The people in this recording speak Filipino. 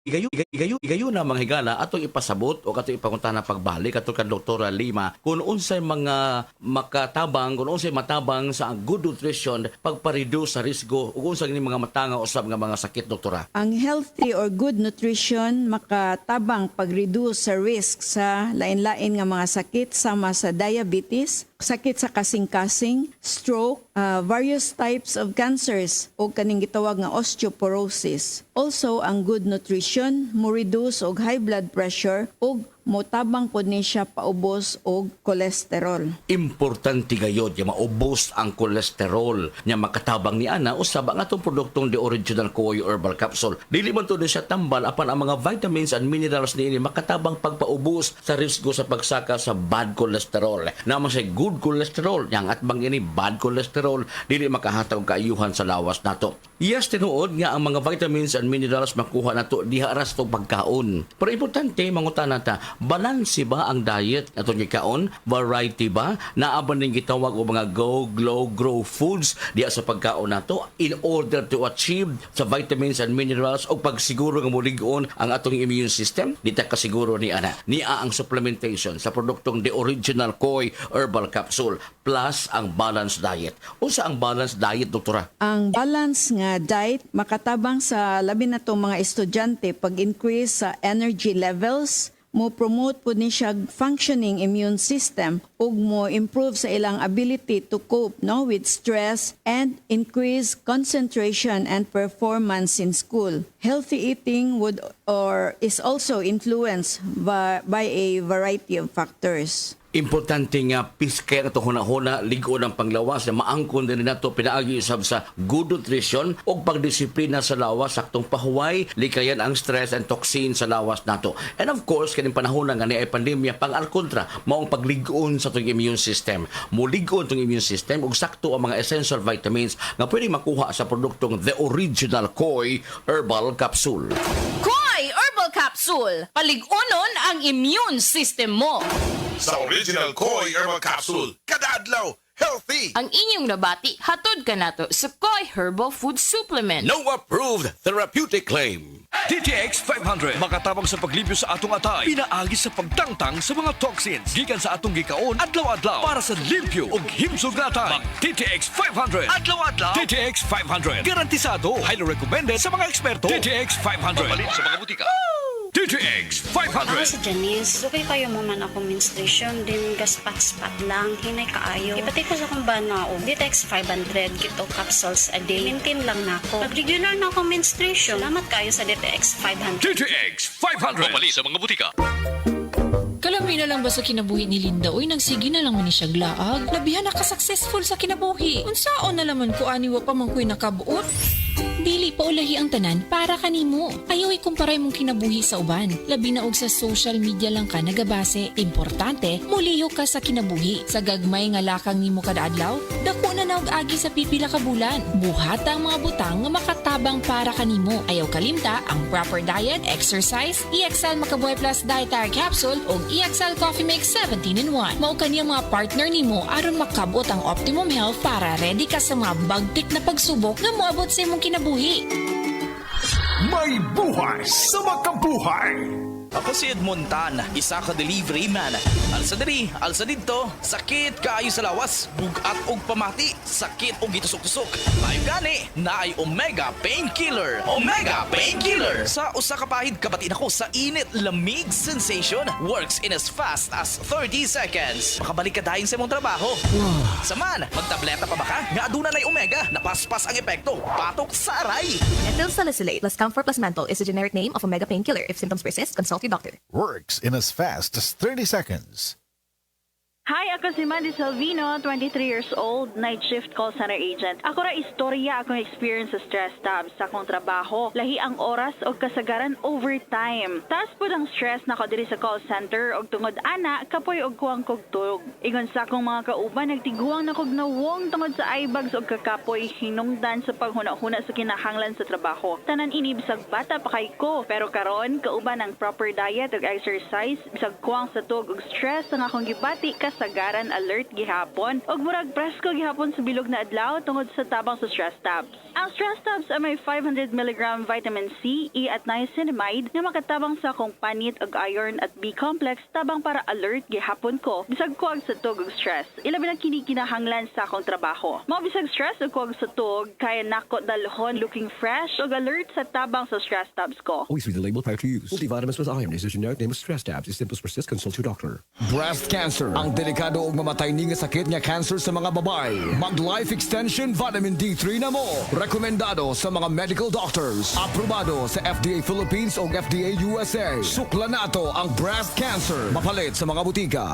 Igayo na mga higala atong ipasabot o katong ipangunta na pagbalik ato kan Doktora Lima kung unsay mga makatabang, kung unsay matabang sa good nutrition pagpa-reduce sa risgo ug unsay ni mga matanga usab nga mga sakit, doktora. Ang healthy or good nutrition makatabang pag-reduce sa risk sa lain-lain nga mga sakit sama sa diabetes, sakit sa kasing-kasing, stroke, various types of cancers o kaning gitawag nga osteoporosis. Also, ang good nutrition mo reduce og high blood pressure ug motabang pod ni siya paubos og cholesterol. Importante gayod nga maubos ang kolesterol nya makatabang ni ana usab ang atong produktong The Original Koy Herbal Capsule. Dili man to siya tambal apan ang mga vitamins and minerals niini makatabang pagpaubos sa risgo sa pagsaka sa bad cholesterol. Naman sa good cholesterol yang atbang ini bad cholesterol dili makahatag kaayuhan sa lawas nato. Yes, tinuod nga ang mga vitamins and minerals makuha nato diha ra sa pagkaon. Pero importante mangutan nata, balanse ba ang diet atong gikaon? Variety ba? Naaban ning gitawag og mga go, glow, grow foods diha sa pagkaon nato in order to achieve sa vitamins and minerals o pagsiguro nga molig-on ang atong immune system. Dita kasiguro ni ana. Nia ang supplementation sa produktong The Original Koy Herbal Capsule plus ang balanced diet. Unsa ang balanced diet, doktora? Ang balance nga diet makatabang sa labi na tong mga estudyante pag-increase sa energy levels, mo promote po ni siya functioning immune system ug mo improve sa ilang ability to cope with stress and increase concentration and performance in school. Healthy eating would or is also influenced by a variety of factors. Importante nga piskay nato hunahuna ligon ang panglawas na maangkon din nato pinaagi usab sa good nutrition o pagdisiplina sa lawas saktong pahuway likayan ang stress and toxin sa lawas nato. And of course kaning panahon nga ni ay pandemya pang alkontra maong pagligon sa tong immune system. Muligon tong immune system ug sakto ang mga essential vitamins nga pwede makuha sa produktong The Original Koy Herbal Capsule. Koy Herbal Capsule. Paligunon ang immune system mo. Sa Original Koy Herbal Capsule, kada adlaw, healthy! Ang inyong nabati, hatod ka nato sa Koy Herbal Food Supplement. No approved therapeutic claim. DTX 500 makatabang sa paglimpyo sa atong atay, pinaagi sa pagtangtang sa mga toxins gikan sa atong gikaon adlaw-adlaw para sa limpyo ug himsog na atay. DTX 500 adlaw-adlaw. DTX 500 garantisado, highly recommended sa mga eksperto. DTX 500 papalit sa mga butika. DTX 500. Ako si Janice. Lugay kayo mo man ako menstruation din gaspat-spat lang. Hinay kaayo. Ipatay ko sa kong bana o. DTX 500 kito capsules a day. Maintain lang na ako. Pag regular na ako menstruation, salamat kayo sa DTX 500. DTX 500 papalit sa mga butika. Kalami na lang ba sa kinabuhi ni Linda? Uy, nagsigi na lang man ni siya glaag. Labihan na ka-successful sa kinabuhi. Unsaon na laman ko aniwa pa man ko'y nakabuot? Dili pa ulahi ang tanan para kanimo. Ayaw ikumparay mong kinabuhi sa uban. Labi na og sa social media lang ka nagabase. Importante, muliho ka sa kinabuhi. Sa gagmay nga lakang nimo kada adlaw, dako na naog agi sa pipila ka bulan. Buhat ang mga butang nga makatabang para kanimo. Ayaw kalimta ang proper diet, exercise, EXL Makabuhay Plus Dietary Capsule ug EXL Coffee Mix 17-in-1. Mao kaniyang mga partner nimo aron makabot ang optimum health para ready ka sa mga bagtik na pagsubok nga moabot sa imong kinabuhi. May buhay sa makabuhay! Ako si Edmond Tan, isa ka delivery man. Alsa diri, alsa dito, sakit kaayo sa lawas, bugat og pamati, sakit og gitusok-tusok. Mayo gani, naay Omega Painkiller. Omega Painkiller! Sa usa ka pahid kabati nako sa init lamig sensation, works in as fast as 30 seconds. Makabalik ka dayon sa imong trabaho. Saman, magtableta pa ba ka? Nga aduna nay Omega, napaspas ang epekto, patok sa aray. Methyl salicylate plus Comfort plus Menthol is the generic name of Omega Painkiller. If symptoms persist, consult your doctor. Works in as fast as 30 seconds. Hi, ako si Mandy Salvino, 23 years old, night shift call center agent. Ako ra istorya akong experience sa stress tabs sa akong trabaho. Lahi ang oras o kasagaran overtime. Taas po ang stress na ko diri sa call center og tungod ana, kapoy og kuwang kog tulog. Ingon sa akong mga kauban, nagtiguang na kog nawong tungod sa eyebags og kakapoy hinungdan sa paghuna-huna sa kinahanglan sa trabaho. Tanan ini bisag bata pa kay ko. Pero karon kauban ang proper diet ug exercise, bisag kuwang sa tug og stress ang akong gibati kas kasagaran alert gihapon ug murag presko gihapon sa bilog na adlaw tungod sa tabang sa stress tabs. Ang stress tabs ay may 500 mg vitamin C, E at niacinamide na makatabang sa akong panit ug iron at B complex tabang para alert gihapon ko bisag kuwag sa tug ug stress. Ilabi na kini kinahanglan sa akong trabaho. Mao bisag stress ug kuwag sa tug kaya nako dalhon looking fresh ug alert sa tabang sa stress tabs ko. Always read the label prior to use. Multivitamins with iron is a generic name of stress tabs. If symptoms persist, consult your doctor. Breast cancer, ang delikado ug mamatay ni nga sakit nga cancer sa mga babae. Mag Life Extension Vitamin D3 na mo. Rekomendado sa mga medical doctors. Aprobado sa FDA Philippines o FDA USA. Sukla nato ang breast cancer. Mapalit sa mga butika.